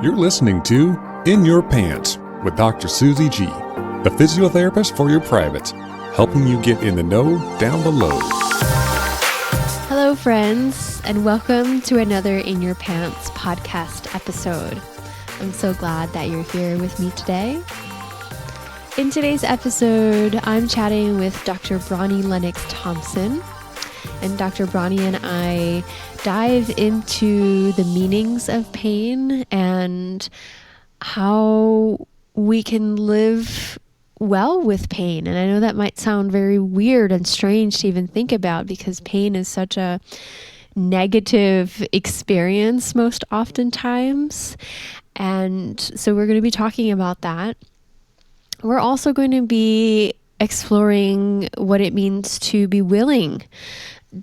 You're listening to In Your Pants with Dr. Susie G, the physiotherapist for your privates, helping you get in the know down below. Hello, friends, and welcome to another In Your Pants podcast episode. I'm so glad that you're here with me today. In today's episode, I'm chatting with Dr. Bronnie Lennox Thompson. And Dr. Bronnie and I dive into the meanings of pain and how we can live well with pain. And I know that might sound very weird and strange to even think about because pain is such a negative experience most oftentimes. And so we're going to be talking about that. We're also going to be exploring what it means to be willing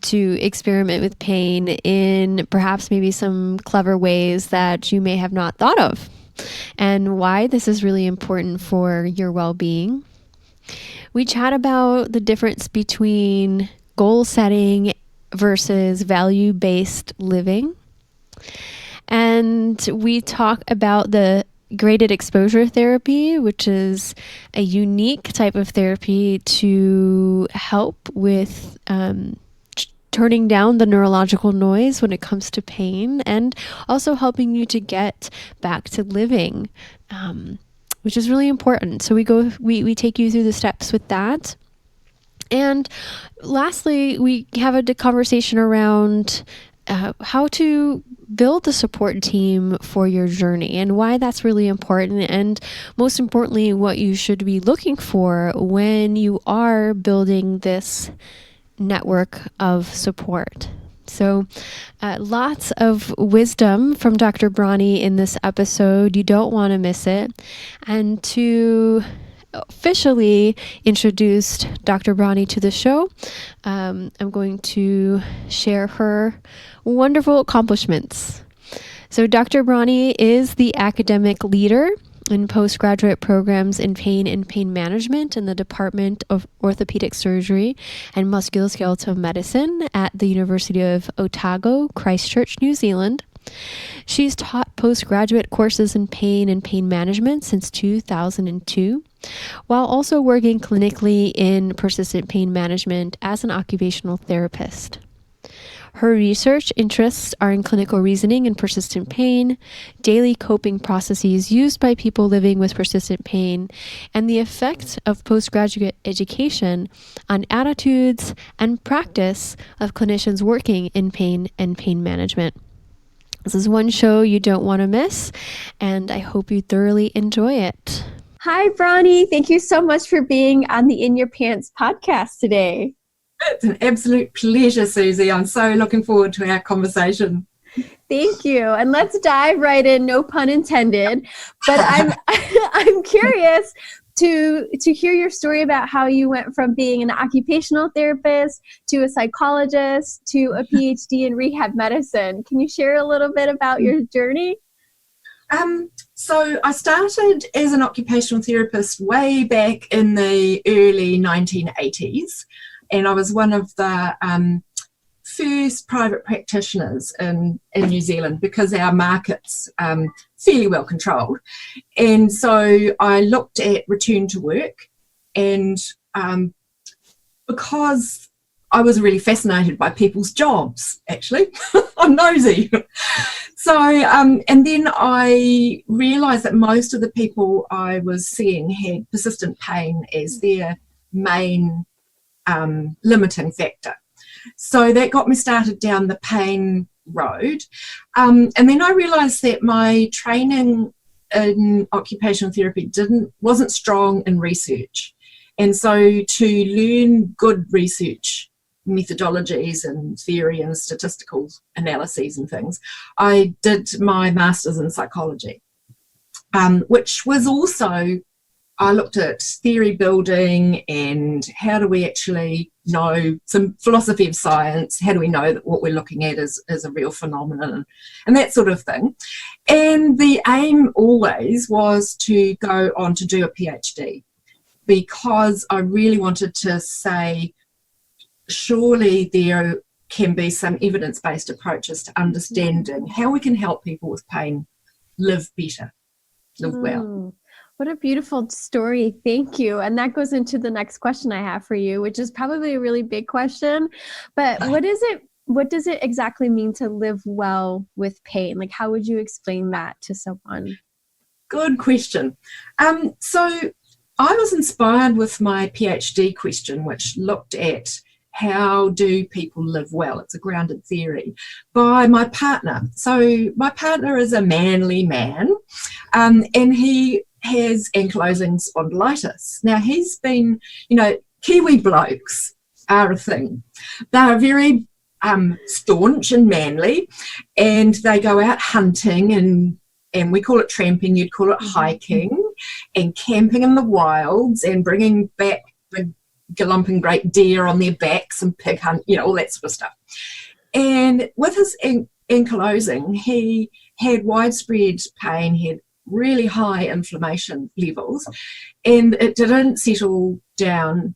to experiment with pain in perhaps maybe some clever ways that you may have not thought of, and why this is really important for your well-being. We chat about the difference between goal setting versus value-based living. And we talk about the graded exposure therapy, which is a unique type of therapy to help with turning down the neurological noise when it comes to pain, and also helping you to get back to living, which is really important. So we take you through the steps with that. And lastly, we have a conversation around how to build the support team for your journey and why that's really important, and most importantly, what you should be looking for when you are building this network of support. So lots of wisdom from Dr. Bronnie in this episode. You don't want to miss it. And to officially introduce Dr. Bronnie to the show, I'm going to share her wonderful accomplishments. So Dr. Bronnie is the academic leader in postgraduate programs in pain and pain management in the Department of Orthopedic Surgery and Musculoskeletal Medicine at the University of Otago, Christchurch, New Zealand. She's taught postgraduate courses in pain and pain management since 2002, while also working clinically in persistent pain management as an occupational therapist. Her research interests are in clinical reasoning and persistent pain, daily coping processes used by people living with persistent pain, and the effect of postgraduate education on attitudes and practice of clinicians working in pain and pain management. This is one show you don't want to miss, and I hope you thoroughly enjoy it. Hi, Bronnie. Thank you so much for being on the In Your Pants podcast today. It's an absolute pleasure, Susie. I'm so looking forward to our conversation. Thank you. And let's dive right in, no pun intended. But I'm curious to hear your story about how you went from being an occupational therapist to a psychologist to a PhD in rehab medicine. Can you share a little bit about your journey? So I started as an occupational therapist way back in the early 1980s. And I was one of the first private practitioners in New Zealand because our market's fairly well controlled. And so I looked at return to work, and because I was really fascinated by people's jobs, actually, I'm nosy. So, and then I realised that most of the people I was seeing had persistent pain as their main limiting factor. So that got me started down the pain road. And then I realised that my training in occupational therapy wasn't strong in research. And so to learn good research methodologies and theory and statistical analyses and things, I did my master's in psychology, which was also, I looked at theory building and how do we actually know some philosophy of science, how do we know that what we're looking at is a real phenomenon and that sort of thing. And the aim always was to go on to do a PhD, because I really wanted to say, surely there can be some evidence-based approaches to understanding how we can help people with pain live better, live well. What a beautiful story. Thank you. And that goes into the next question I have for you, which is probably a really big question. But what does it exactly mean to live well with pain? Like, how would you explain that to someone? Good question. So I was inspired with my PhD question, which looked at how do people live well? It's a grounded theory by my partner. So my partner is a manly man, and he has ankylosing spondylitis. Now he's been, Kiwi blokes are a thing. They're very staunch and manly, and they go out hunting and we call it tramping, you'd call it hiking, and camping in the wilds and bringing back big galumping great deer on their backs and pig hunt, all that sort of stuff. And with his ankylosing, he had widespread pain, he had really high inflammation levels, and it didn't settle down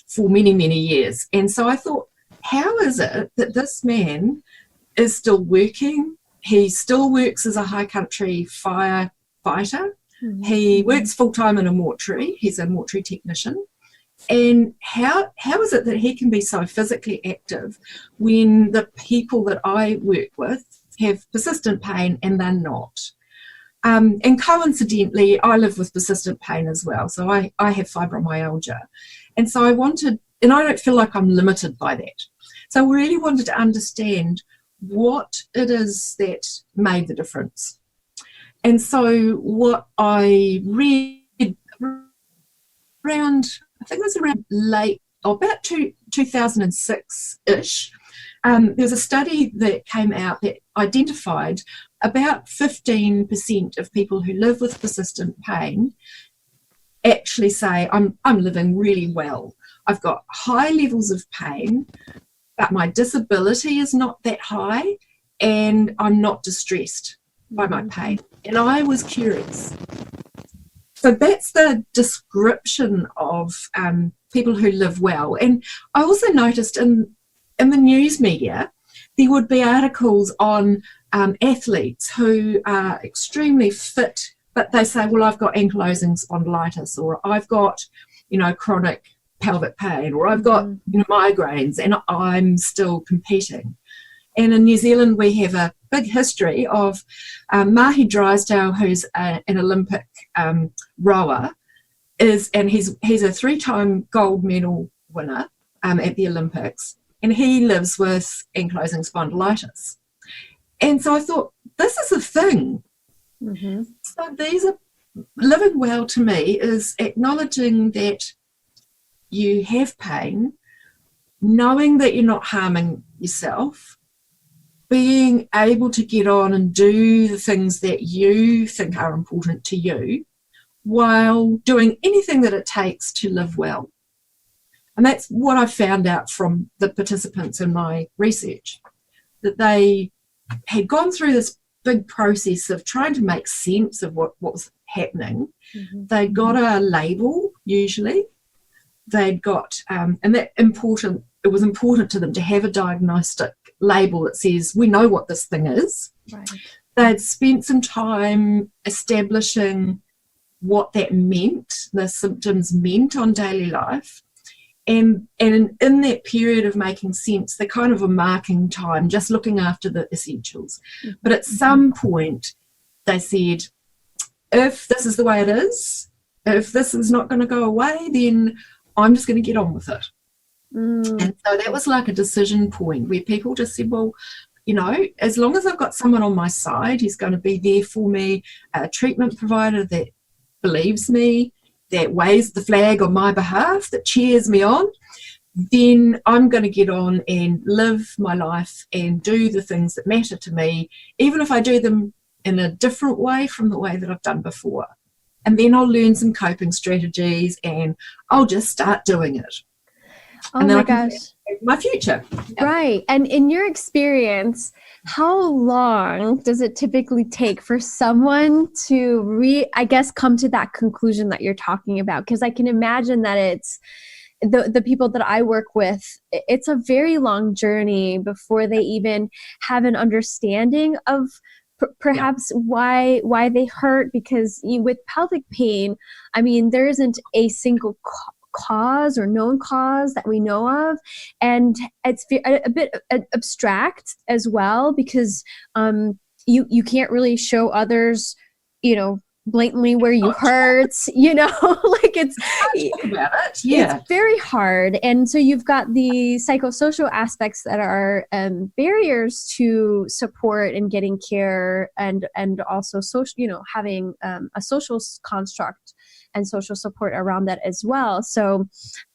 for many, many years. And so I thought, how is it that this man is still working? He still works as a high country firefighter. Mm-hmm. He works full-time in a mortuary. He's a mortuary technician. And how is it that he can be so physically active when the people that I work with have persistent pain and they're not? And coincidentally, I live with persistent pain as well. So I have fibromyalgia. And so I don't feel like I'm limited by that. So I really wanted to understand what it is that made the difference. And so what I read around, I think it was around about 2006-ish, there was a study that came out that identified about 15% of people who live with persistent pain actually say, I'm living really well. I've got high levels of pain, but my disability is not that high, and I'm not distressed by my pain. And I was curious. So that's the description of people who live well. And I also noticed in the news media, there would be articles on athletes who are extremely fit, but they say, well, I've got ankylosing spondylitis, or I've got, chronic pelvic pain, or I've got migraines, and I'm still competing. And in New Zealand, we have a big history of Mahi Drysdale, who's an Olympic rower, and he's a 3-time gold medal winner at the Olympics, and he lives with ankylosing spondylitis. And so I thought, this is a thing. Mm-hmm. So these are living well to me is acknowledging that you have pain, knowing that you're not harming yourself, being able to get on and do the things that you think are important to you while doing anything that it takes to live well. And that's what I found out from the participants in my research, that they had gone through this big process of trying to make sense of what was happening. Mm-hmm. They got a label, usually. They'd got, and it was important to them to have a diagnostic label that says, we know what this thing is. Right. They'd spent some time establishing what that meant, the symptoms meant on daily life. And in that period of making sense, they kind of were marking time, just looking after the essentials. Mm-hmm. But at some point, they said, if this is the way it is, if this is not going to go away, then I'm just going to get on with it. And so that was like a decision point where people just said, well, as long as I've got someone on my side who's going to be there for me, a treatment provider that believes me, that waves the flag on my behalf, that cheers me on, then I'm going to get on and live my life and do the things that matter to me, even if I do them in a different way from the way that I've done before. And then I'll learn some coping strategies and I'll just start doing it. Oh and then my gosh. My future. Yeah. Right. And in your experience, how long does it typically take for someone to come to that conclusion that you're talking about? Because I can imagine that it's the people that I work with, it's a very long journey before they even have an understanding of perhaps why they hurt, because with pelvic pain, I mean, there isn't a single cause or known cause that we know of, and it's a bit abstract as well, because you can't really show others, blatantly where you hurt, like it's about it. Yeah, it's very hard. And so you've got the psychosocial aspects that are barriers to support and getting care, and also social, having a social construct and social support around that as well. So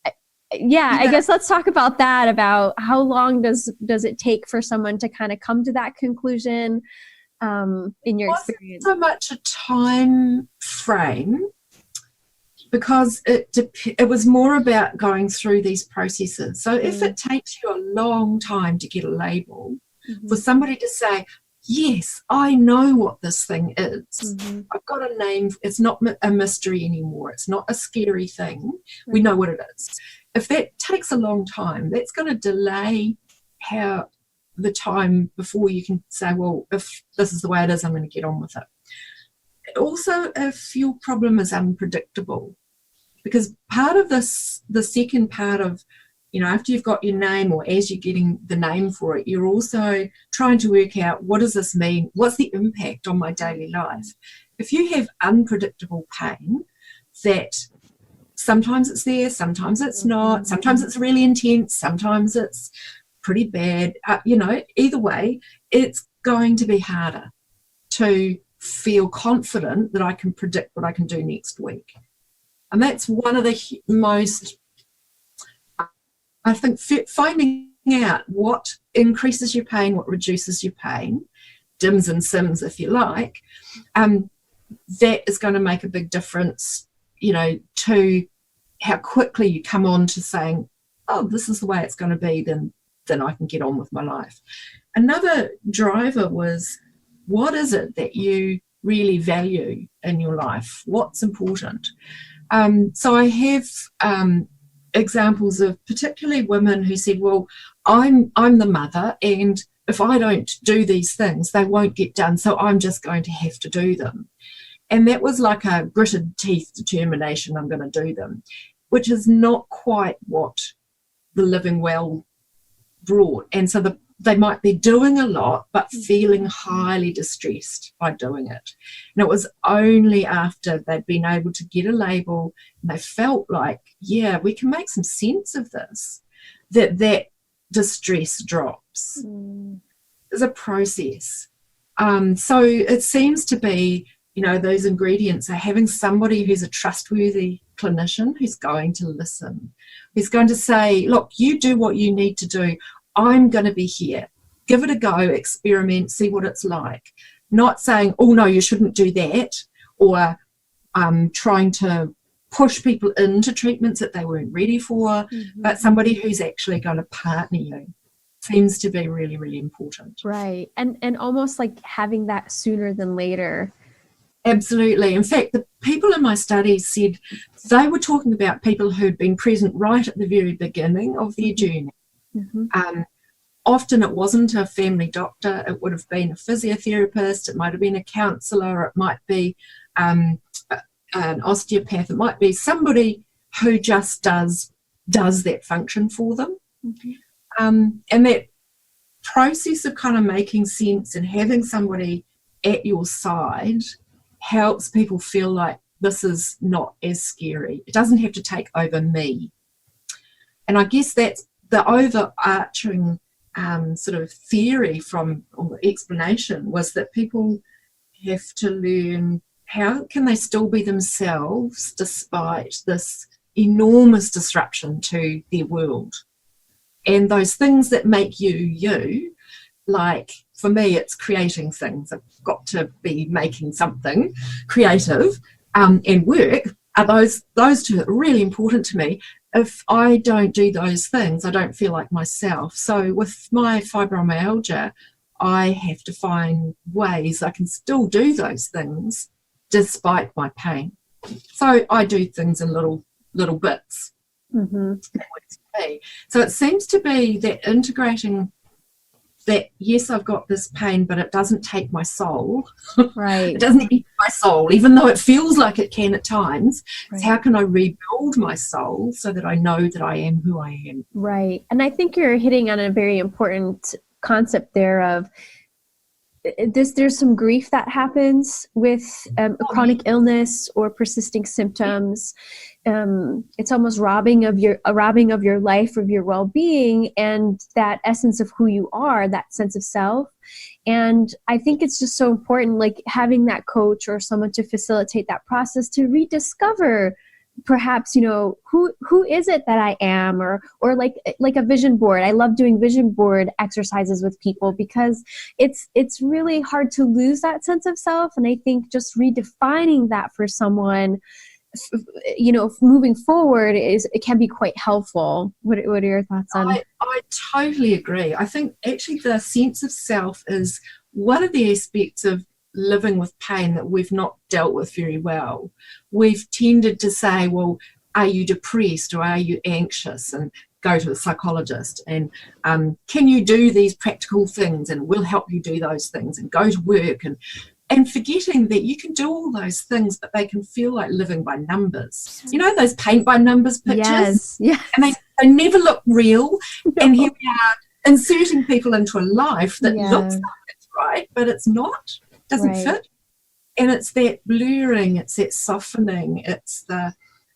I guess let's talk about that, about how long does it take for someone to kind of come to that conclusion, in your experience? So much a time frame, because it was more about going through these processes. So if it takes you a long time to get a label, for somebody to say, yes, I know what this thing is. I've got a name. It's not a mystery anymore. It's not a scary thing. We know what it is. If that takes a long time, that's going to delay the time before you can say, well, if this is the way it is, I'm going to get on with it. Also, if your problem is unpredictable, because part of this, the second part of, after you've got your name, or as you're getting the name for it, you're also trying to work out, what does this mean? What's the impact on my daily life? If you have unpredictable pain, that sometimes it's there, sometimes it's not, sometimes it's really intense, sometimes it's pretty bad, either way, it's going to be harder to feel confident that I can predict what I can do next week. And that's one of the most, I think, finding out what increases your pain, what reduces your pain, dims and sims, if you like, that is going to make a big difference, to how quickly you come on to saying, oh, this is the way it's going to be, then I can get on with my life. Another driver was, what is it that you really value in your life? What's important? So I have examples of particularly women who said, well, I'm the mother, and if I don't do these things, they won't get done, so I'm just going to have to do them. And that was like a gritted teeth determination, I'm going to do them, which is not quite what the living well brought. And so they might be doing a lot, but feeling highly distressed by doing it. And it was only after they'd been able to get a label and they felt like, yeah, we can make some sense of this, that distress drops. It's a process. So it seems to be, those ingredients are having somebody who's a trustworthy clinician, who's going to listen, who's going to say, look, you do what you need to do. I'm going to be here. Give it a go, experiment, see what it's like. Not saying, oh, no, you shouldn't do that, or trying to push people into treatments that they weren't ready for, but somebody who's actually going to partner you seems to be really, really important. Right. And almost like having that sooner than later. Absolutely. In fact, the people in my studies said they were talking about people who'd been present right at the very beginning of their journey. Often it wasn't a family doctor, it would have been a physiotherapist, it might have been a counsellor, it might be an osteopath, it might be somebody who just does that function for them. And that process of kind of making sense and having somebody at your side helps people feel like this is not as scary. It doesn't have to take over me. And I guess that's the overarching sort of theory or explanation, was that people have to learn, how can they still be themselves despite this enormous disruption to their world? And those things that make you, like for me, it's creating things. I've got to be making something creative and work. Are those two are really important to me. If I don't do those things, I don't feel like myself. So with my fibromyalgia, I have to find ways I can still do those things despite my pain. So I do things in little bits. That works for me. So it seems to be that integrating that, yes, I've got this pain, but it doesn't take my soul. Right. It doesn't eat my soul, even though it feels like it can at times. Right. So how can I rebuild my soul so that I know that I am who I am? Right. And I think you're hitting on a very important concept there of there's some grief that happens with a chronic illness or persisting symptoms. It's almost robbing of your life, of your well-being, and that essence of who you are, that sense of self. And I think it's just so important, like having that coach or someone to facilitate that process to rediscover perhaps, who is it that I am, or like a vision board. I love doing vision board exercises with people because it's really hard to lose that sense of self. And I think just redefining that for someone, moving forward it can be quite helpful. What are your thoughts on? I totally agree. I think actually the sense of self is one of the aspects of living with pain that we've not dealt with very well. We've tended to say, well, are you depressed or are you anxious, and go to a psychologist, and can you do these practical things, and we'll help you do those things, and go to work, and forgetting that you can do all those things, but they can feel like living by numbers. Those paint by numbers pictures? Yes. And they never look real. No. And here we are inserting people into a life that looks like it's right, but it's not. Doesn't fit. And it's that blurring, it's that softening, it's the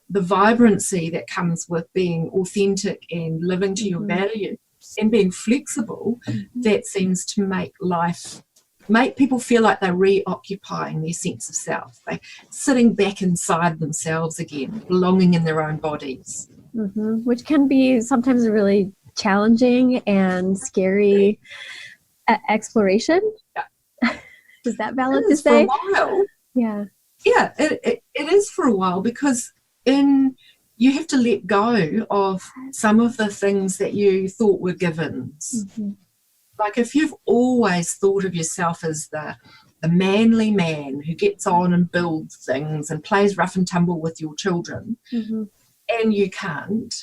vibrancy that comes with being authentic and living to your values and being flexible that seems to make people feel like they're reoccupying their sense of self. They're sitting back inside themselves again, belonging in their own bodies. Which can be sometimes a really challenging and scary exploration. Yeah. Is that valid to say? For a while. Yeah. Yeah, it is for a while, because you have to let go of some of the things that you thought were givens. Like if you've always thought of yourself as the manly man who gets on and builds things and plays rough and tumble with your children, and you can't,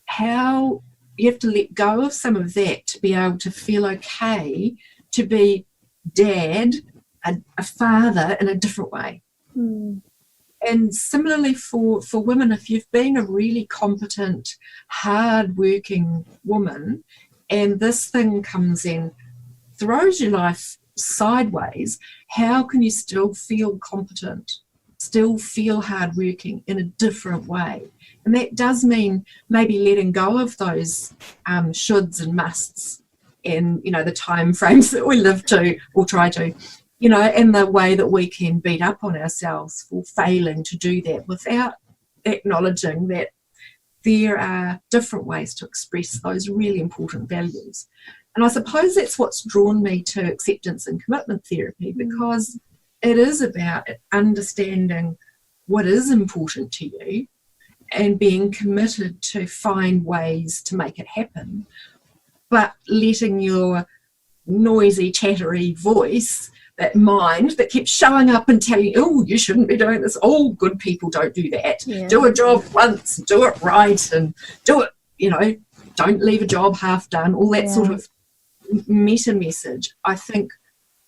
how you have to let go of some of that to be able to feel okay to be dad, a father in a different way. And similarly for women, if you've been a really competent, hard-working woman, and this thing comes in, throws your life sideways, how can you still feel competent, still feel hardworking in a different way? And that does mean maybe letting go of those shoulds and musts in, the time frames that we live to or try to, and the way that we can beat up on ourselves for failing to do that without acknowledging that there are different ways to express those really important values. And I suppose that's what's drawn me to acceptance and commitment therapy, because it is about understanding what is important to you and being committed to find ways to make it happen, but letting your noisy, chattery voice, that mind that keeps showing up and telling you, oh, you shouldn't be doing this. All good people don't do that. Yeah. Do a job once, do it right, and do it, don't leave a job half done, all that sort of meta message. I think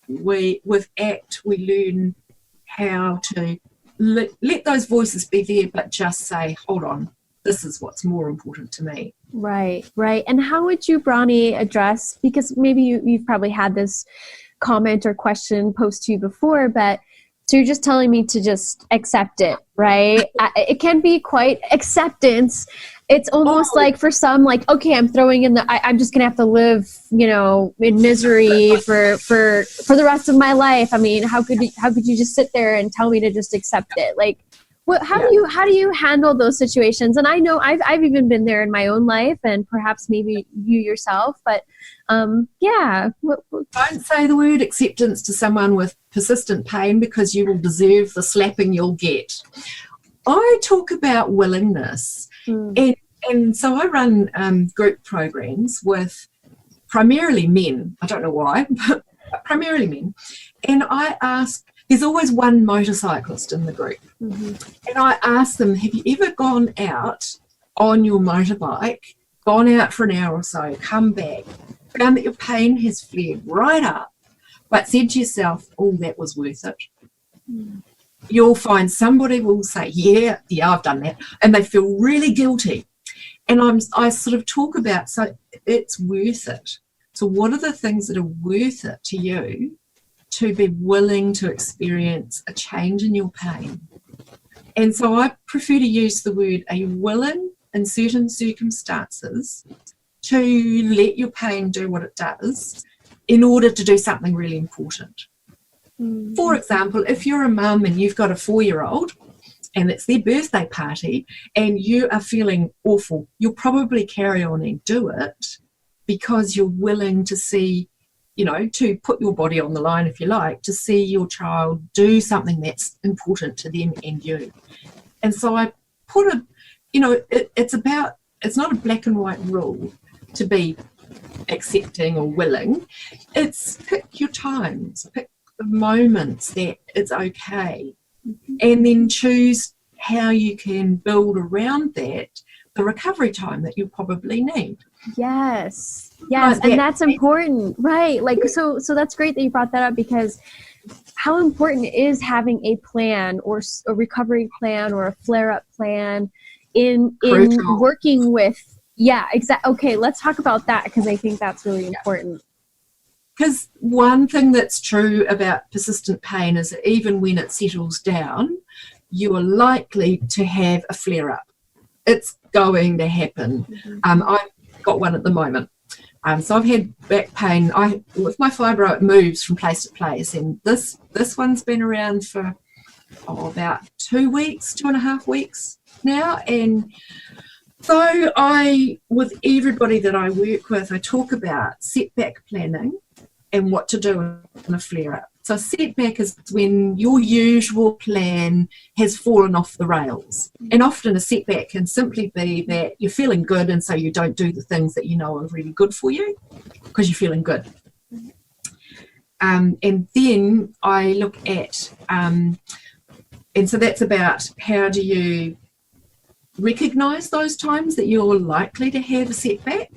with ACT, we learn how to let those voices be there, but just say, hold on, this is what's more important to me. Right. And how would you, Bronnie, address, because maybe you've probably had this comment or question posed to you before, but so you're just telling me to just accept it, right? It can be quite acceptance. It's almost like for some, like, okay, I'm throwing in I'm just gonna have to live, in misery for the rest of my life. I mean, how could you just sit there and tell me to just accept it? Like, how do you handle those situations? And I know I've even been there in my own life, and perhaps maybe you yourself, but Don't say the word acceptance to someone with persistent pain, because you will deserve the slapping you'll get. I talk about willingness, and so I run group programs with primarily men. I don't know why, but primarily men. And I ask, there's always one motorcyclist in the group. And I ask them, have you ever gone out on your motorbike, gone out for an hour or so, come back, found that your pain has flared right up, but said to yourself, oh, that was worth it. You'll find somebody will say, yeah, I've done that, and they feel really guilty. And I sort of talk about, so it's worth it. So what are the things that are worth it to you to be willing to experience a change in your pain? And so I prefer to use the word, are you willing in certain circumstances to let your pain do what it does in order to do something really important? For example, if you're a mum and you've got a 4-year-old and it's their birthday party and you are feeling awful, you'll probably carry on and do it because you're willing to see, you know, to put your body on the line, if you like, to see your child do something that's important to them and you. And so I put it's not a black and white rule to be accepting or willing. It's pick your times, pick the moments that it's okay, and then choose how you can build around that the recovery time that you probably need. Yes, and that's important, right? Like, so that's great that you brought that up, because how important is having a plan or a recovery plan or a flare-up plan in working with, exactly. Okay, let's talk about that, because I think that's really important. Because one thing that's true about persistent pain is that even when it settles down, you are likely to have a flare-up. It's going to happen. I've got one at the moment. So I've had back pain. With my fibro, it moves from place to place, and this one's been around for about 2.5 weeks now. And so with everybody that I work with, I talk about setback planning and what to do in a flare-up. So setback is when your usual plan has fallen off the rails. And often a setback can simply be that you're feeling good, and so you don't do the things that you know are really good for you because you're feeling good. And then I look at, and so that's about how do you recognise those times that you're likely to have a setback.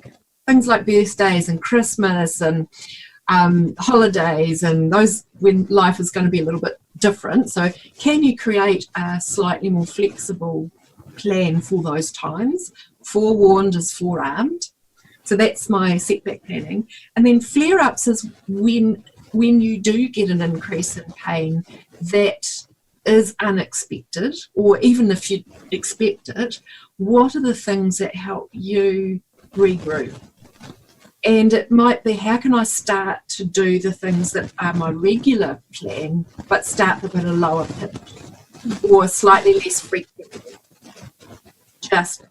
Things like birthdays and Christmas and holidays, and those when life is going to be a little bit different. So can you create a slightly more flexible plan for those times? Forewarned is forearmed. So that's my setback planning. And then flare-ups is when you do get an increase in pain that is unexpected, or even if you expect it, what are the things that help you regroup? And it might be, how can I start to do the things that are my regular plan, but start them at a lower pitch or slightly less frequently, just,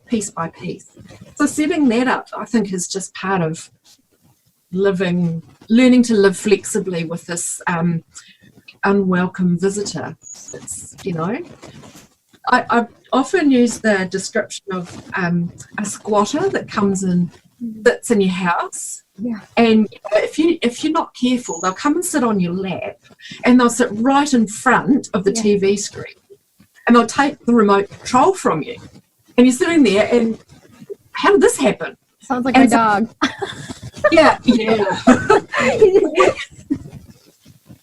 piece by piece. So setting that up, I think, is just part of learning to live flexibly with this unwelcome visitor. It's, I often use the description of a squatter that comes in, that's in your house, and if you're not careful, they'll come and sit on your lap, and they'll sit right in front of the TV screen, and they'll take the remote control from you, and you're sitting there, and how did this happen? Sounds like my dog.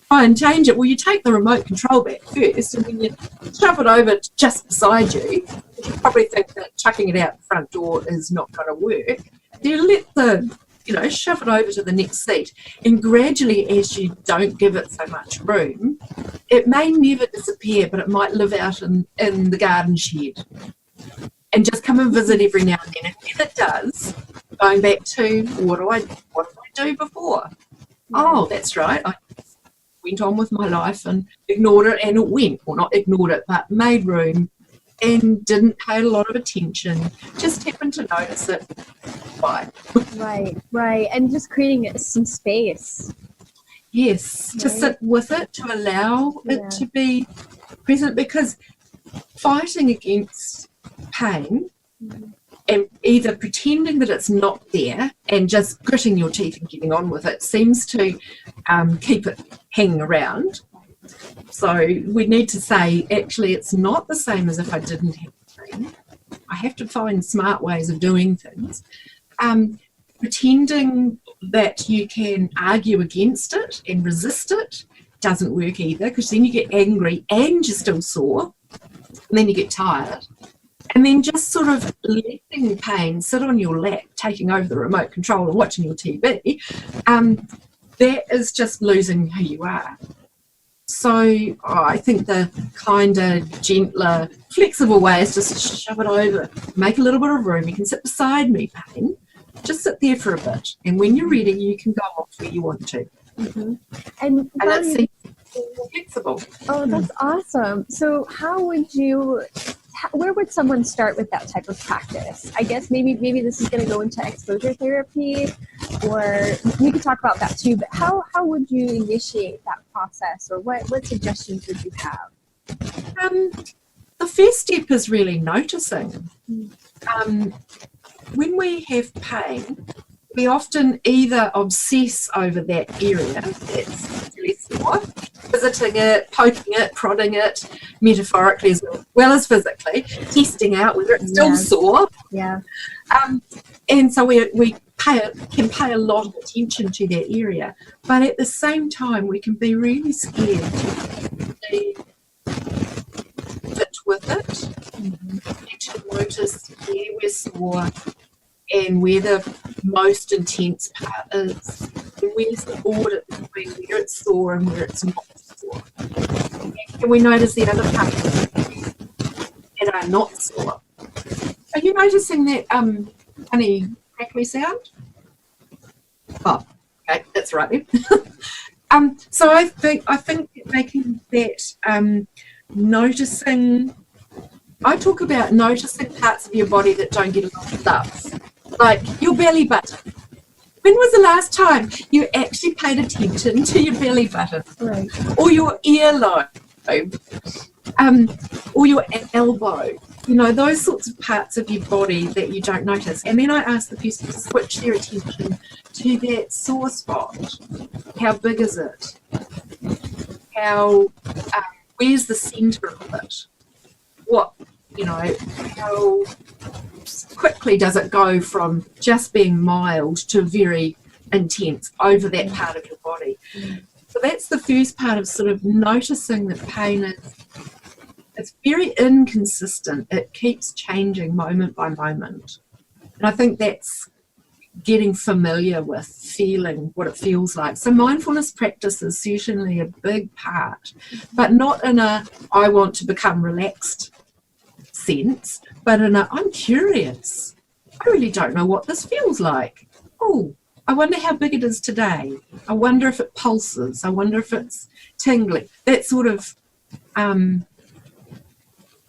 Try and change it. Well, you take the remote control back first, and when you shove it over just beside you, you probably think that chucking it out the front door is not going to work. You let shove it over to the next seat, and gradually, as you don't give it so much room, it may never disappear, but it might live out in the garden shed and just come and visit every now and then. And when it does, going back to what did I do before? Oh, that's right. I went on with my life and ignored it, and it went, or not ignored it, but made room and didn't pay a lot of attention, just happened to notice it. Bye. Right. And just creating some space. Yes, to sit with it, to allow it to be present, because fighting against pain and either pretending that it's not there and just gritting your teeth and getting on with it seems to keep it hanging around. So we need to say, actually, it's not the same as if I didn't have pain. I have to find smart ways of doing things. pretending that you can argue against it and resist it doesn't work either, because then you get angry and you're still sore, and then you get tired. And then just sort of letting pain sit on your lap, taking over the remote control and watching your TV, that is just losing who you are. So I think the kinder, gentler, flexible way is just shove it over, make a little bit of room. You can sit beside me, pain. Just sit there for a bit. And when you're ready, you can go off where you want to. Mm-hmm. And it seems flexible. Oh, that's awesome. So where would someone start with that type of practice? I guess maybe this is going to go into exposure therapy, or we could talk about that too, but how would you initiate that process, or what suggestions would you have? The first step is really noticing. When we have pain, we often either obsess over that area that's really sore, visiting it, poking it, prodding it, metaphorically as well as physically, testing out whether it's still sore. Yeah. And so we can pay a lot of attention to that area, but at the same time we can be really scared to sit with it, and to notice where we're sore and where the most intense part is, and where's the border between where it's sore and where it's not sore. And we notice the other parts that are not sore. Are you noticing that funny crackly sound? Oh, okay, that's right then. So I think making that noticing. I talk about noticing parts of your body that don't get a lot of love, like your belly button. When was the last time you actually paid attention to your belly button? Right. Or your earlobe, or your elbow? You know, those sorts of parts of your body that you don't notice. And then I ask the person to switch their attention to that sore spot. How big is it? Where's the centre of it? How quickly does it go from just being mild to very intense over that part of your body? So that's the first part of sort of noticing that pain it's very inconsistent. It keeps changing moment by moment. And I think that's getting familiar with feeling what it feels like. So mindfulness practice is certainly a big part, but not in a I want to become relaxed sense, but in a I'm curious. I really don't know what this feels like. Oh, I wonder how big it is today. I wonder if it pulses. I wonder if it's tingling. That sort of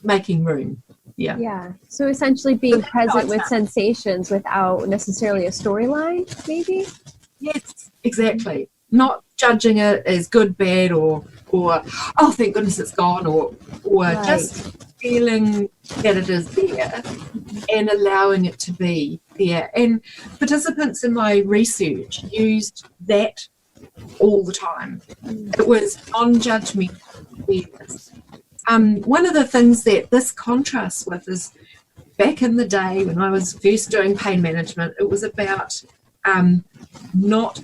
making room. Yeah. So essentially being present with sensations without necessarily a storyline, maybe? Yes, exactly. Not judging it as good, bad, or oh, thank goodness it's gone, or right. Just feeling that it is there and allowing it to be there. And participants in my research used that all the time. It was non-judgmental awareness. One of the things that this contrasts with is back in the day when I was first doing pain management, it was about not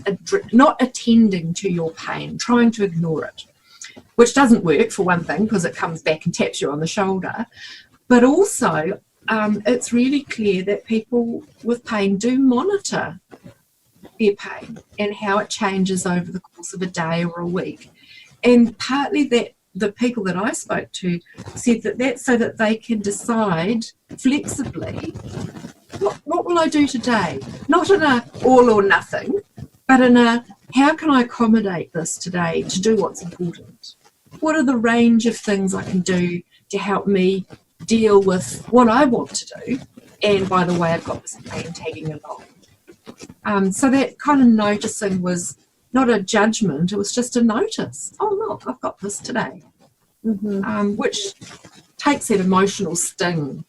attending to your pain, trying to ignore it, which doesn't work for one thing because it comes back and taps you on the shoulder. But also, it's really clear that people with pain do monitor their pain and how it changes over the course of a day or a week. And partly that the people that I spoke to said that that's so that they can decide flexibly, what will I do today? Not in a all or nothing, but in a how can I accommodate this today to do what's important? What are the range of things I can do to help me deal with what I want to do? And by the way, I've got this pain tagging along. So that kind of noticing was not a judgment, it was just a notice. Oh, look, I've got this today. Which takes that emotional sting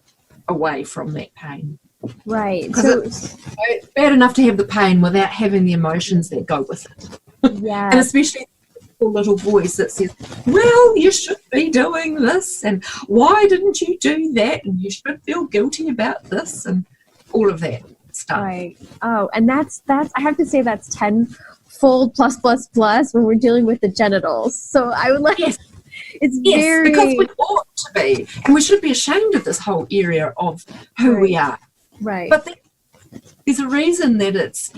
away from that pain. Right. Because it's bad enough to have the pain without having the emotions that go with it. Yeah. And especially the little voice that says, well, you should be doing this, and why didn't you do that? And you should feel guilty about this, and all of that. stuff. Right. Oh, and that's I have to say that's tenfold plus when we're dealing with the genitals. So I would like Yes. it's Yes, very because we ought to be, and we should be ashamed of this whole area of who we are. right. But there's a reason that it's,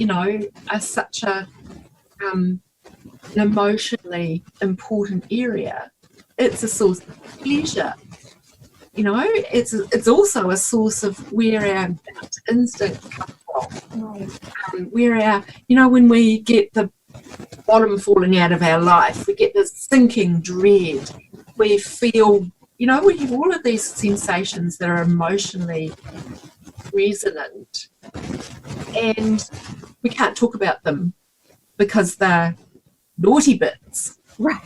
such an emotionally important area. It's a source of pleasure. It's also a source of where our gut instinct comes from. Right. Where our, when we get the bottom falling out of our life, we get this sinking dread. We feel, we have all of these sensations that are emotionally resonant, and we can't talk about them because they're naughty bits. Right.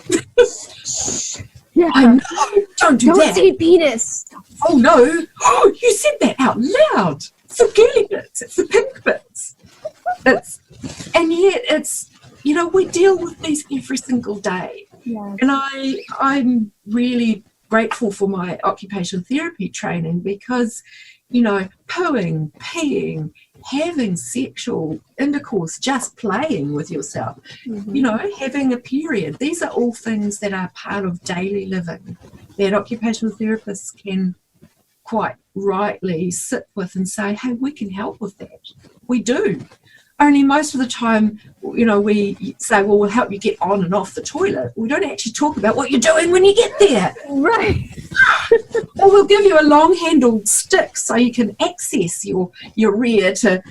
Yeah. I know. Don't Don't that. say penis. Oh no. Oh, you said that out loud. It's the girly bits. It's the pink bits. And yet it's, we deal with these every single day. Yeah. And I'm really grateful for my occupational therapy training because, pooing, peeing, having sexual intercourse, just playing with yourself, having a period. These are all things that are part of daily living that occupational therapists can quite rightly sit with and say, hey, we can help with that. We do. Only most of the time, we say, well, we'll help you get on and off the toilet. We don't actually talk about what you're doing when you get there. Right. Or we'll give you a long-handled stick so you can access your rear to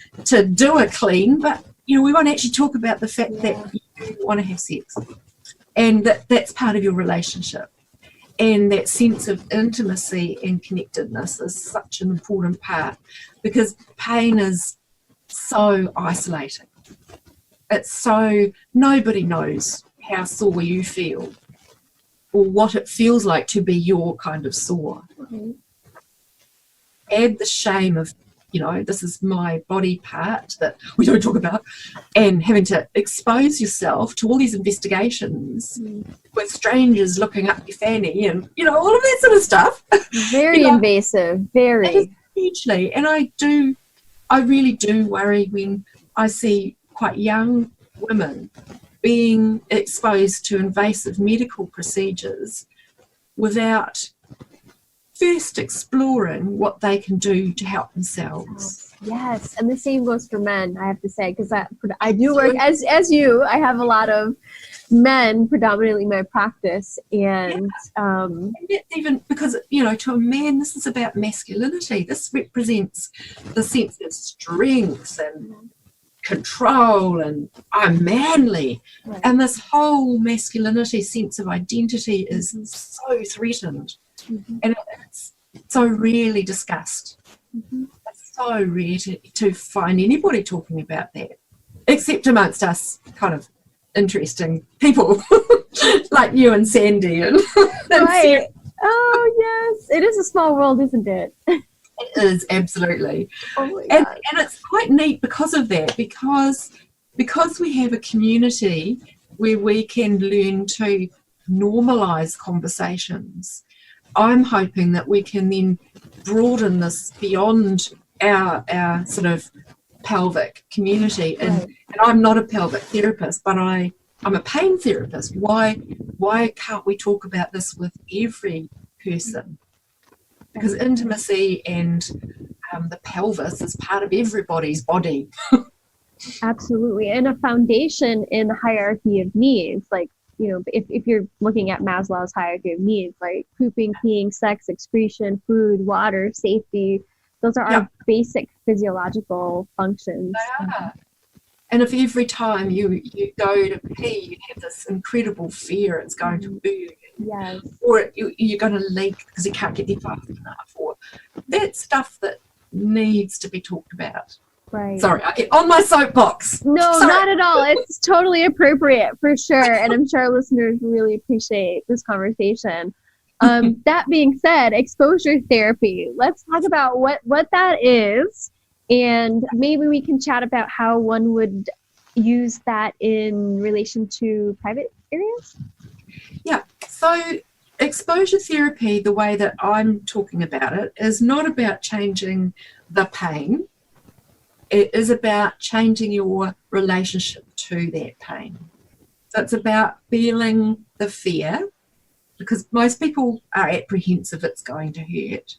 do a clean. But, we won't actually talk about the fact that you want to have sex. And that's part of your relationship. And that sense of intimacy and connectedness is such an important part because pain is so isolating. It's so nobody knows how sore you feel or what it feels like to be your kind of sore. Mm-hmm. Add the shame of, this is my body part that we don't talk about, and having to expose yourself to all these investigations with strangers looking up your fanny and, all of that sort of stuff. Very invasive. Very. Hugely. And I really do worry when I see quite young women being exposed to invasive medical procedures without first exploring what they can do to help themselves. Yes, and the same goes for men, I have to say, because I do work, as you, I have a lot of men predominantly in my practice, and even because, to a man, this is about masculinity. This represents the sense of strength and control and I'm manly. Right. And this whole masculinity sense of identity is so threatened. And it's so rarely discussed. It's so rare to find anybody talking about that, except amongst us kind of interesting people like you and Sandy. And right. Oh, yes. It is a small world, isn't it? It is, absolutely. Oh my and God. it's quite neat because of that, because we have a community where we can learn to normalise conversations. I'm hoping that we can then broaden this beyond our sort of pelvic community. And I'm not a pelvic therapist, but I'm a pain therapist. Why can't we talk about this with every person? Because intimacy and the pelvis is part of everybody's body. Absolutely. And a foundation in the hierarchy of needs, like, if you're looking at Maslow's hierarchy of needs, like pooping, peeing, sex, excretion, food, water, safety, those are our basic physiological functions. And if every time you go to pee, you have this incredible fear it's going to burn, Yes. or you're going to leak because you can't get there fast enough, or that stuff that needs to be talked about. Right. Sorry, I get on my soapbox. No, Sorry. not at all. It's totally appropriate for sure. And I'm sure our listeners really appreciate this conversation. That being said, exposure therapy. Let's talk about what that is. And maybe we can chat about how one would use that in relation to private areas. Yeah. So exposure therapy, the way that I'm talking about it, is not about changing the pain. it is about changing your relationship to that pain. So it's about feeling the fear, because most people are apprehensive it's going to hurt.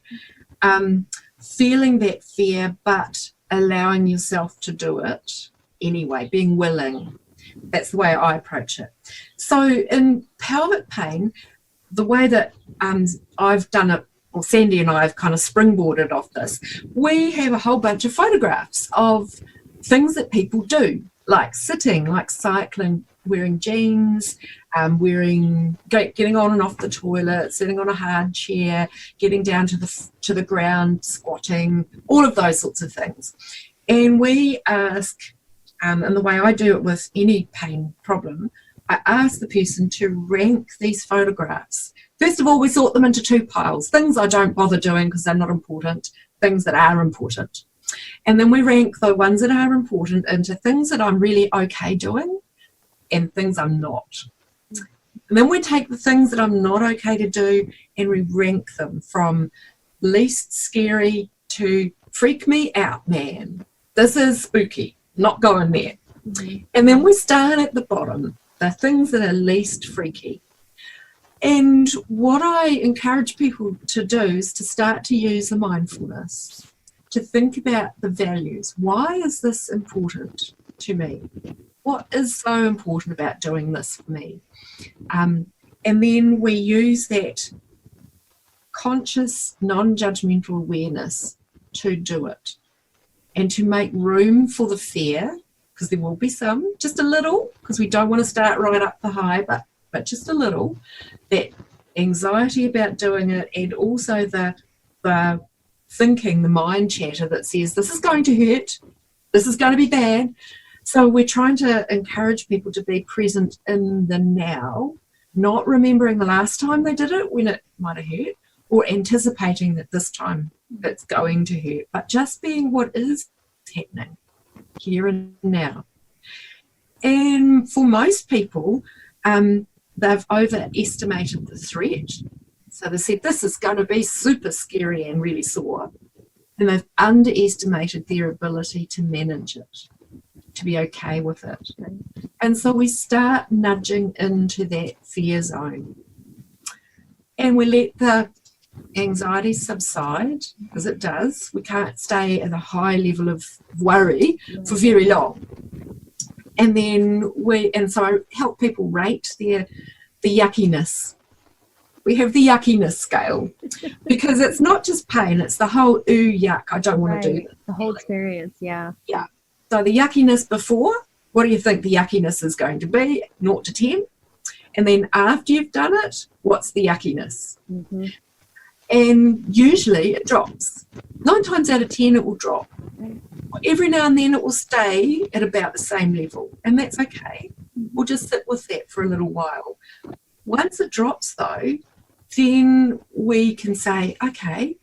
Feeling that fear, but allowing yourself to do it anyway, being willing. That's the way I approach it. So in pelvic pain, the way that I've done it, or Sandy and I have kind of springboarded off this, we have a whole bunch of photographs of things that people do, like sitting, like cycling, wearing jeans, getting on and off the toilet, sitting on a hard chair, getting down to the ground, squatting, all of those sorts of things. And we ask, and the way I do it with any pain problem, I ask the person to rank these photographs. First of all, we sort them into two piles, things I don't bother doing because they're not important, things that are important. And then we rank the ones that are important into things that I'm really okay doing and things I'm not. And then we take the things that I'm not okay to do and we rank them from least scary to freak me out, man. This is spooky, not going there. And then we start at the bottom, the things that are least freaky. And what I encourage people to do is to start to use the mindfulness, to think about the values. Why is this important to me? What is so important about doing this for me? And then we use that conscious, non-judgmental awareness to do it and to make room for the fear, because there will be some, just a little, because we don't want to start right up the high, but just a little, that anxiety about doing it, and also the thinking, the mind chatter that says, this is going to hurt, this is going to be bad. So we're trying to encourage people to be present in the now, not remembering the last time they did it when it might have hurt, or anticipating that this time it's going to hurt, but just being what is happening here and now. And for most people, they've overestimated the threat. So they said, this is going to be super scary and really sore. And they've underestimated their ability to manage it, to be okay with it. And so we start nudging into that fear zone. And we let the anxiety subside, because it does. We can't stay at a high level of worry for very long. And then so I help people rate the yuckiness. We have the yuckiness scale, because it's not just pain, it's the whole ooh, yuck, I don't want to do this. The whole experience, yeah. Yeah. So the yuckiness before, what do you think the yuckiness is going to be? 0 to 10. And then after you've done it, what's the yuckiness? Mm-hmm. And usually it drops. 9 times out of 10 it will drop. Every now and then it will stay at about the same level, and that's okay. We'll just sit with that for a little while. Once it drops though, then we can say, okay,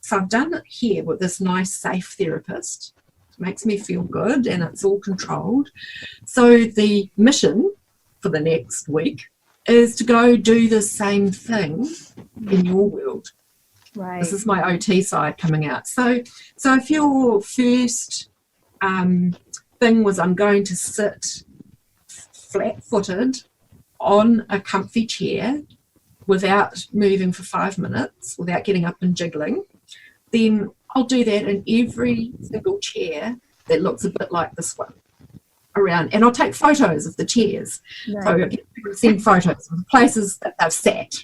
so I've done it here with this nice safe therapist. It makes me feel good and it's all controlled. So the mission for the next week is to go do the same thing in your world. Right. This is my OT side coming out. So if your first thing was, I'm going to sit flat-footed on a comfy chair without moving for 5 minutes, without getting up and jiggling, then I'll do that in every single chair that looks a bit like this one around. And I'll take photos of the chairs. Right. So I get people to send photos of the places that they've sat.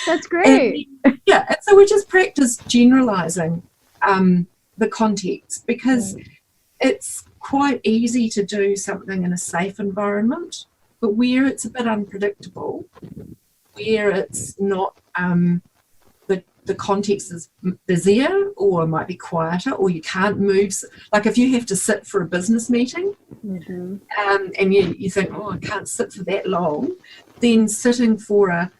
That's great. And so we just practice generalizing the context, because it's quite easy to do something in a safe environment, but where it's a bit unpredictable, where it's not, the context is busier or might be quieter, or you can't move. Like if you have to sit for a business meeting, Mm-hmm. and you think, oh, I can't sit for that long, then sitting for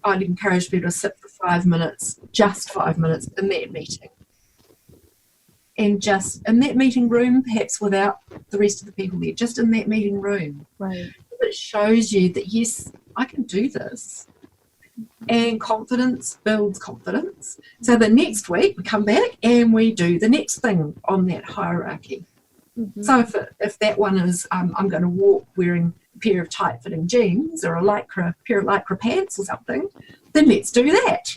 I'd encourage people to sit for 5 minutes, just 5 minutes in that meeting. And just in that meeting room, perhaps without the rest of the people there, just in that meeting room. Right. It shows you that, yes, I can do this. And confidence builds confidence. So the next week we come back and we do the next thing on that hierarchy. So if that one is, I'm going to walk wearing a pair of tight-fitting jeans or a pair of lycra pants or something, then let's do that.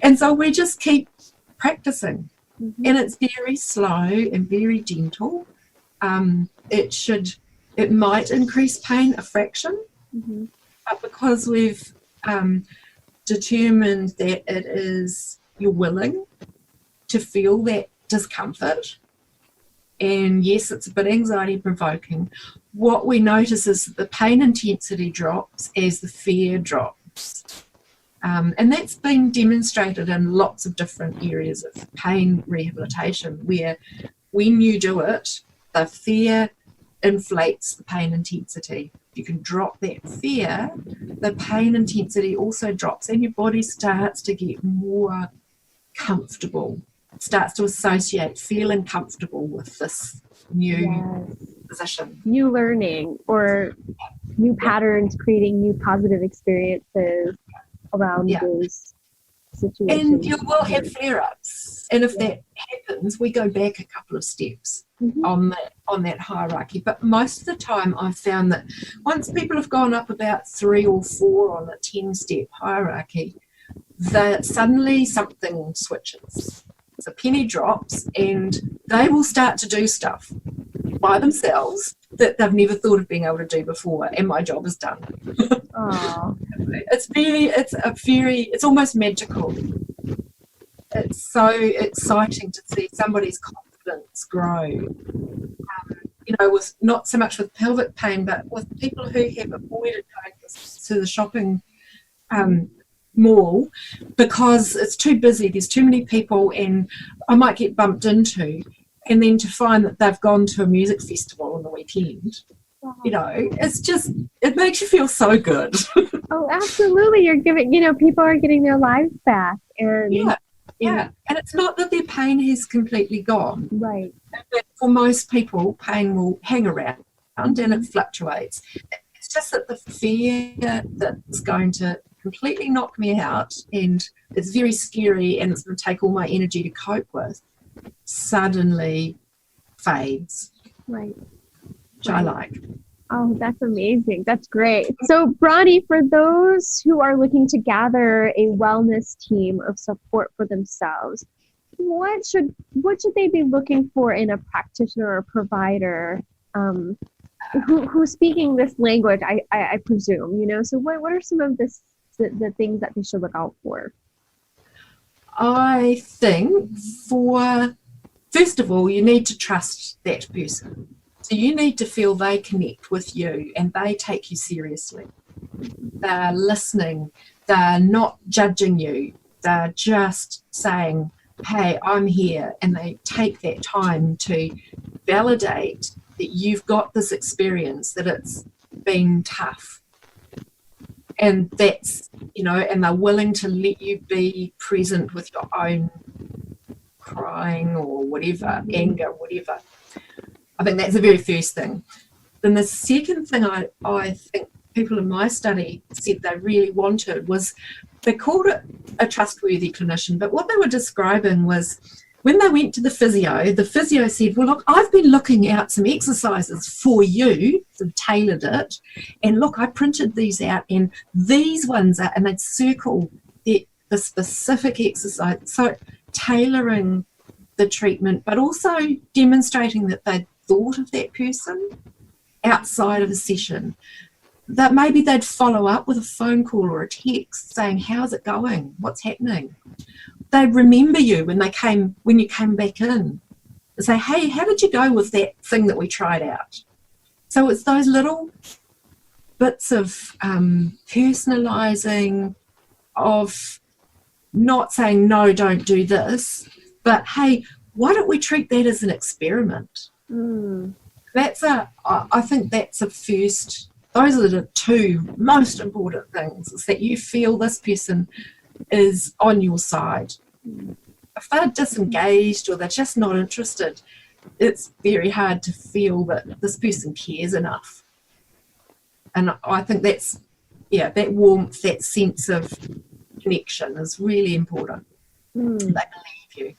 And so we just keep practicing. And it's very slow and very gentle. It might increase pain a fraction, but because we've determined that you're willing to feel that discomfort, and yes, it's a bit anxiety provoking, what we notice is that the pain intensity drops as the fear drops. And that's been demonstrated in lots of different areas of pain rehabilitation, where when you do it, the fear inflates the pain intensity. You can drop that fear, the pain intensity also drops, and your body starts to get more comfortable, starts to associate feeling comfortable with this new position. New learning or new patterns, creating new positive experiences around those situations. And you will have flare-ups. And if that happens, we go back a couple of steps on that hierarchy. But most of the time I've found that once people have gone up about 3 or 4 on a 10-step hierarchy, that suddenly something switches. The penny drops and they will start to do stuff by themselves that they've never thought of being able to do before, and my job is done. It's almost magical. It's so exciting to see somebody's confidence grow. With not so much with pelvic pain, but with people who have avoided going to the shopping mall because it's too busy, there's too many people, and I might get bumped into, and then to find that they've gone to a music festival on the weekend, it makes you feel so good. Oh, absolutely. You're giving, people are getting their lives back. And and it's not that their pain has completely gone. Right. But for most people, pain will hang around and it fluctuates. It's just that the fear that's going to completely knock me out, and it's very scary, and it's going to take all my energy to cope with, suddenly fades. Right. Which I like. Oh, that's amazing. That's great. So, Bronnie, for those who are looking to gather a wellness team of support for themselves, what should they be looking for in a practitioner or provider who's speaking this language? I presume, So, what are some of the things that they should look out for? I think first of all, you need to trust that person. So you need to feel they connect with you and they take you seriously. They're listening. They're not judging you. They're just saying, hey, I'm here. And they take that time to validate that you've got this experience, that it's been tough. And that's, and they're willing to let you be present with your own crying or whatever, anger, whatever. I think that's the very first thing. Then the second thing I think people in my study said they really wanted was, they called it a trustworthy clinician, but what they were describing was when they went to the physio said, well, look, I've been looking out some exercises for you, so tailored it, and look, I printed these out, and these ones are, and they'd circle the specific exercise. So tailoring the treatment, but also demonstrating that they'd thought of that person outside of a session, that maybe they'd follow up with a phone call or a text saying, how's it going, what's happening. They'd remember you when you came back in and say, hey, how did you go with that thing that we tried out? So it's those little bits of personalizing, of not saying no, don't do this, but hey, why don't we treat that as an experiment? I think that's a first. Those are the 2 most important things, is that you feel this person is on your side. If they're disengaged or they're just not interested, it's very hard to feel that this person cares enough. And I think that's, that warmth, that sense of connection is really important. They believe you.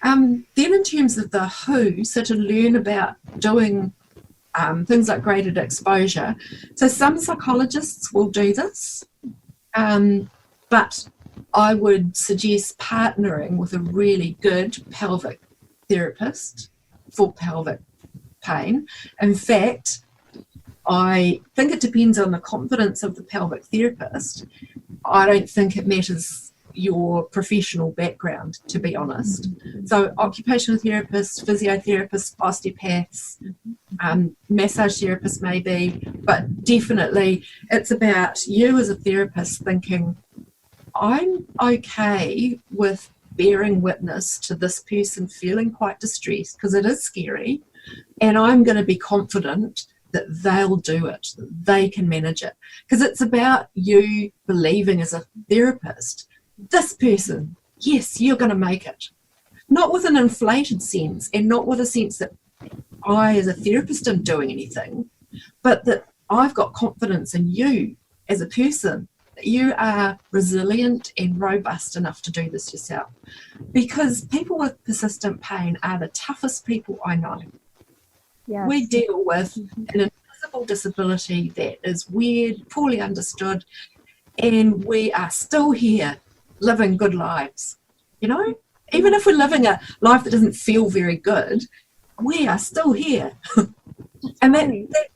Then in terms of the who, so to learn about doing things like graded exposure. So some psychologists will do this, but I would suggest partnering with a really good pelvic therapist for pelvic pain. In fact, I think it depends on the confidence of the pelvic therapist. I don't think it matters your professional background, to be honest. So occupational therapists, physiotherapists, osteopaths, massage therapists maybe, but definitely it's about you as a therapist thinking, I'm okay with bearing witness to this person feeling quite distressed because it is scary, and I'm going to be confident that they'll do it, that they can manage it. Because it's about you believing as a therapist, this person, yes, you're going to make it. Not with an inflated sense, and not with a sense that I as a therapist am doing anything, but that I've got confidence in you as a person, that you are resilient and robust enough to do this yourself. Because people with persistent pain are the toughest people I know. Yes. We deal with an invisible disability that is weird, poorly understood, and we are still here living good lives. You know, even if we're living a life that doesn't feel very good, we are still here. And that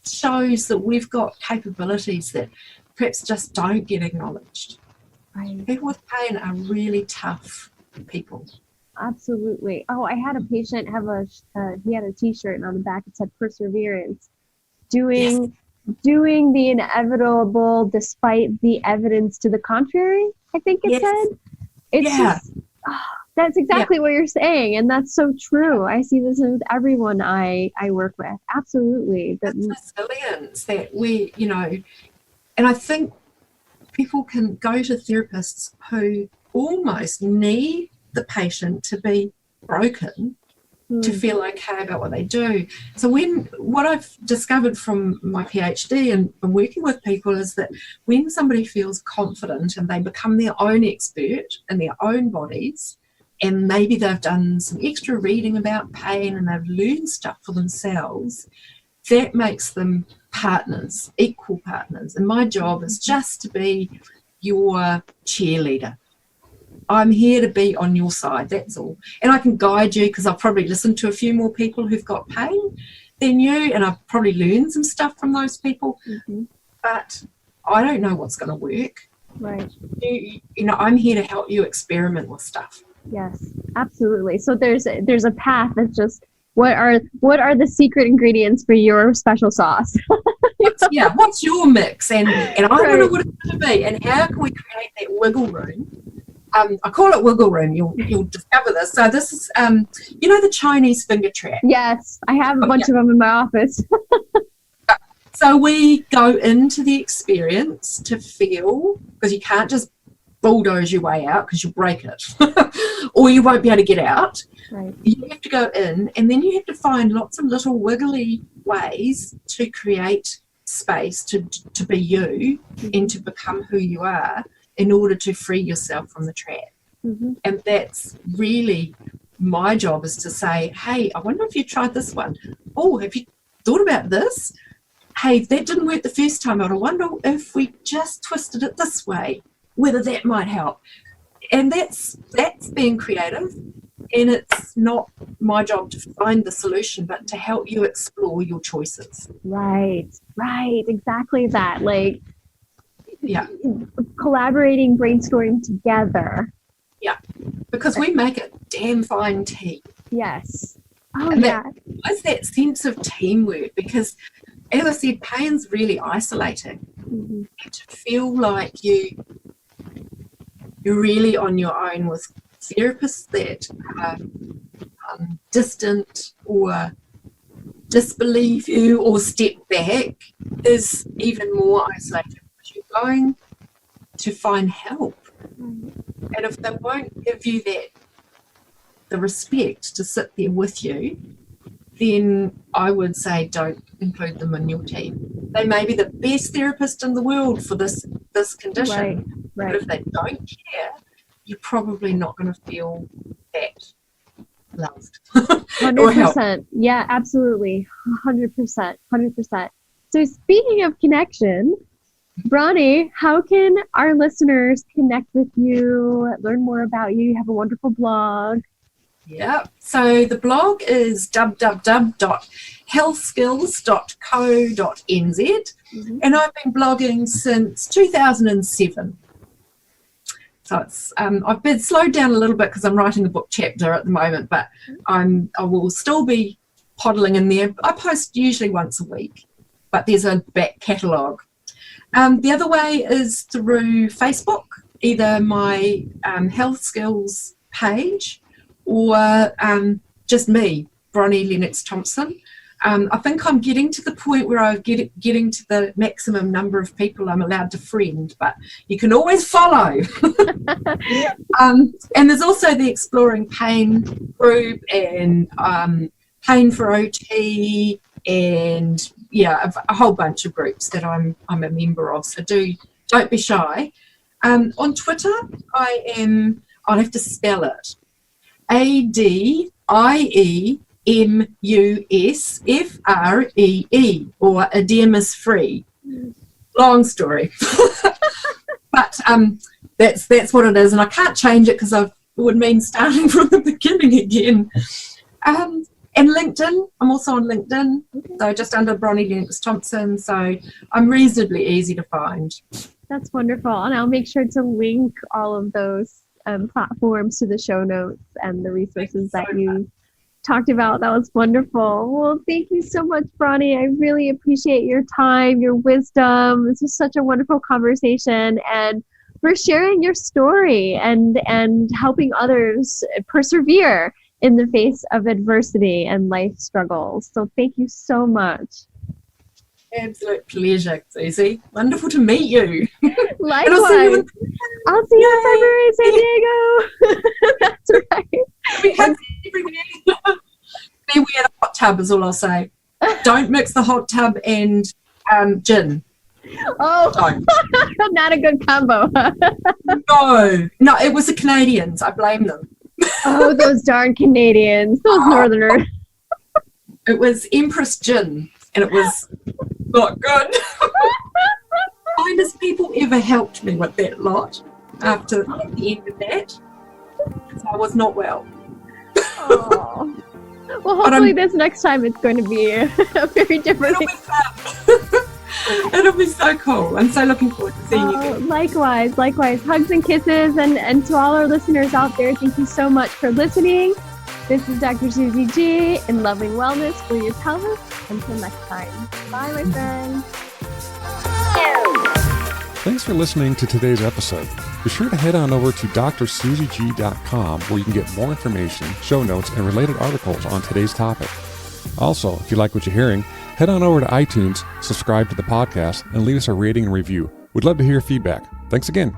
shows that we've got capabilities that perhaps just don't get acknowledged. Right. People with pain are really tough people. Absolutely. Oh, I had a patient he had a t-shirt and on the back it said perseverance, doing the inevitable despite the evidence to the contrary, I think it said. It's just, that's exactly what you're saying, and that's so true. I see this with everyone I work with. Absolutely. That's resilience that we, you know, and I think people can go to therapists who almost need the patient to be broken to feel okay about what they do. So what I've discovered from my PhD and working with people is that when somebody feels confident and they become their own expert in their own bodies, and maybe they've done some extra reading about pain and they've learned stuff for themselves, that makes them partners, equal partners. And my job is just to be your cheerleader. I'm here to be on your side, that's all. And I can guide you because I've probably listened to a few more people who've got pain than you, and I've probably learned some stuff from those people. But I don't know what's going to work. Right. You know, I'm here to help you experiment with stuff. Yes, absolutely. So there's a path that's just what are the secret ingredients for your special sauce? What's your mix? And I wonder what it's going to be, and how can we create that wiggle room? I call it wiggle room. You'll discover this. So this is, you know, the Chinese finger trap. Yes, I have a bunch of them in my office. So we go into the experience to feel, because you can't just bulldoze your way out because you'll break it, or you won't be able to get out. Right. You have to go in, and then you have to find lots of little wiggly ways to create space to be you and to become who you are, in order to free yourself from the trap. And that's really my job, is to say, hey, I wonder if you tried this one. Oh, have you thought about this? Hey, that didn't work the first time. I wonder if we just twisted it this way, whether that might help. And that's being creative. And it's not my job to find the solution, but to help you explore your choices. Right, exactly that. Like, collaborating, brainstorming together. Yeah, because we make a damn fine team. Yes. Oh, and yeah. It's that sense of teamwork, because, as I said, pain's really isolating. And to feel like you're really on your own with therapists that are distant or disbelieve you or step back is even more isolating. You're going to find help, and if they won't give you the respect to sit there with you, then I would say don't include them in your team. They may be the best therapist in the world for this condition, Right. but if they don't care, you're probably not going to feel that loved. 100%. Yeah, absolutely. 100%. 100%. So speaking of connection, Bronnie, how can our listeners connect with you, learn more about you? You have a wonderful blog. Yeah, so the blog is www.healthskills.co.nz, and I've been blogging since 2007. So it's I've been slowed down a little bit because I'm writing a book chapter at the moment, but I will still be poddling in there. I post usually once a week, but there's a back catalogue. The other way is through Facebook, either my Health Skills page or just me, Bronnie Lennox Thompson. I think I'm getting to the point where I'm getting to the maximum number of people I'm allowed to friend, but you can always follow. And there's also the Exploring Pain group and Pain for OT and a whole bunch of groups that I'm a member of. So don't be shy. On Twitter, I'll have to spell it. ADIEMUSFREE, or Ademus Free. Long story. But that's what it is, and I can't change it because it would mean starting from the beginning again. And LinkedIn, I'm also on LinkedIn, so just under Bronnie Lennox Thompson, so I'm reasonably easy to find. That's wonderful, and I'll make sure to link all of those platforms to the show notes and the resources that you talked about. That was wonderful. Well, thank you so much, Bronnie. I really appreciate your time, your wisdom. This was such a wonderful conversation, and for sharing your story and helping others persevere in the face of adversity and life struggles. So thank you so much. Absolute pleasure, Susie. Wonderful to meet you. Likewise. I'll see you in February, San Diego. That's right. We have everywhere. Beware the hot tub is all I'll say. Don't mix the hot tub and gin. Oh, not a good combo. No, it was the Canadians. I blame them. Oh, those darn Canadians. Those Northerners. It was Empress Gin, and it was not good. Kindest people ever helped me with that lot after the end of that. So I was not well. Oh. Well, hopefully this next time it's going to be a very different. It'll be fun. It'll be so cool. I'm so looking forward to seeing you again. Likewise. Hugs and kisses. And to all our listeners out there, thank you so much for listening. This is Dr. Susie G in Loving Wellness for your pelvis. Until next time. Bye, my friends. Thanks for listening to today's episode. Be sure to head on over to drsuzieg.com where you can get more information, show notes, and related articles on today's topic. Also, if you like what you're hearing, head on over to iTunes, subscribe to the podcast, and leave us a rating and review. We'd love to hear your feedback. Thanks again.